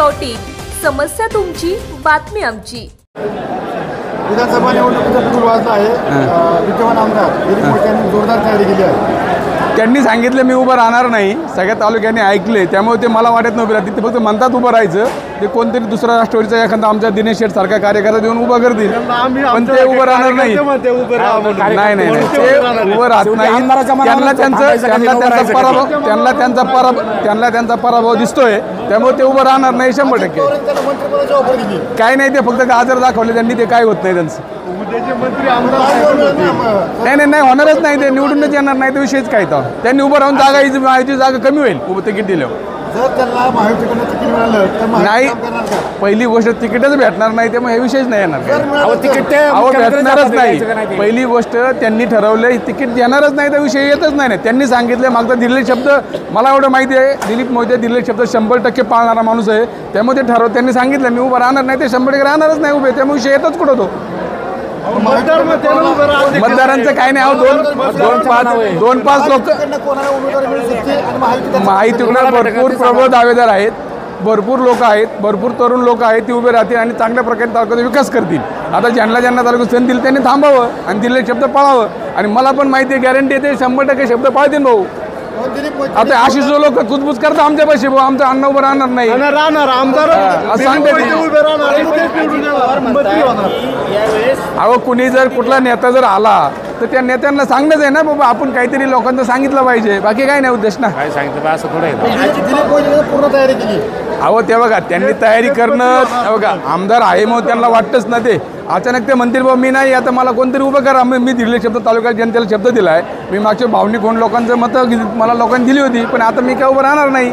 News.in समस्या तुमची बातमी आमची। विधानसभा निवडणुकीचा बिगुल वाजला आहे। विद्यमान आमदार दिलीप मोहिते यांनी जोरदार तयारी केली आहे। त्यांनी सांगितलं मी उभं राहणार नाही, सगळ्या तालुक्यांनी ऐकले, त्यामुळे ते मला वाटत नव्हतं तिथे फक्त म्हणतात उभं राहायचं, ते कोणतरी दुसरा राष्ट्रवादीचा एखादा आमच्या दिनेश शेठ सारखा कार्यकर्ता देऊन उभं करतील, पण ते उभं राहणार नाही। नाही नाही नाही, ते उभं राहत नाही। त्यांना त्यांचा पराभव दिसतोय, त्यामुळे ते उभं राहणार नाही 100%। काय नाही, ते फक्त गाजर दाखवले त्यांनी, ते काय होत नाही त्यांचं। नाही होणारच नाही, ते निवडूनच येणार नाही, तर विषयच काय तर त्यांनी उभं राहून जागा जागा कमी होईल उभं तिकीट दिल्यावर। नाही, पहिली गोष्ट तिकीटच भेटणार नाही, त्यामुळे हे विषयच नाही येणार, भेटणारच नाही। पहिली गोष्ट त्यांनी ठरवलं तिकीट देणारच नाही, तर विषय येतच नाही। त्यांनी सांगितले, मागचा दिलेले शब्द मला एवढं माहिती आहे, दिलीप मोहिते दिलेले शब्द 100% पाळणारा माणूस आहे, त्यामुळे ते त्यांनी सांगितलं मी उभं राहणार नाही, ते 100% राहणारच नाही उभे, त्यामुळे विषय येतच कुठं तो। मतदारांचं काय नाही, दोन पाच लोक माहितीकडे भरपूर प्रबळ दावेदार आहेत, भरपूर लोक आहेत, भरपूर तरुण लोक आहेत, ती उभे राहतील आणि चांगल्या प्रकारे तालुक्याचा विकास करतील। आता ज्यांना तालुक्यात संधी दिली त्यांनी थांबावं आणि दिलेले शब्द पाळावं, आणि मला पण माहिती आहे, गॅरंटी येते 100% शब्द पाळतील भाऊ। आता अशी जो लोक कुजबुज करतात आमच्या पैसे भाऊ, आमचं अन्न उभं राहणार नाही, सांगते। अहो, कुणी जर कुठला नेता जर आला तर त्या नेत्यांना सांगणंच आहे ना बाबा, आपण काहीतरी लोकांना सांगितलं पाहिजे, बाकी काय नाही उद्देश ना। काय सांगितलं असं थोडं पूर्ण तयारी केली। अहो, ते बघा, त्यांनी तयारी करणं, बघा आमदार आहे मग त्यांना वाटतंच ना, ते अचानक ते म्हणतील बाबा मी नाही, आता मला कोणतरी उभं करा, मी दिलेले शब्द तालुक्यात जनतेला शब्द दिला आहे, मी मागच्या भावनिक कोण लोकांचं मतं मला लोकांनी दिली होती, पण आता मी काय उभं राहणार नाही।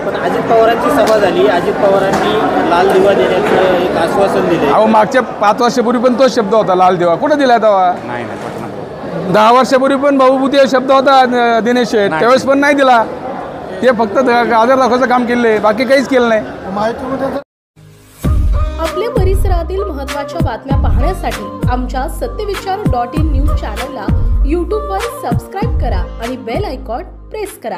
पण अजित पवारांची सभा झाली, अजित पवारांनी लाल दिवा देण्याचं एक आश्वासन दिले। अहो, मागच्या 5 वर्षापूर्वी पण तोच शब्द होता, लाल दिवा कुठं दिला तेव्हा? नाही 10 वर्षापूर्वी पण भाऊभूती शब्द होता दिनेश शेठ, त्यावेळेस पण नाही दिला, ते फक्त गाजर दाखवायचं काम केलंय, बाकी काहीच केलं नाही। आपल्या परिसरातील महत्त्वाच्या बातम्या पाहण्यासाठी आमच्या सत्यविचार.in न्यूज चॅनलला यूट्यूबवर सबस्क्राईब करा आणि बेल आयकॉन प्रेस करा।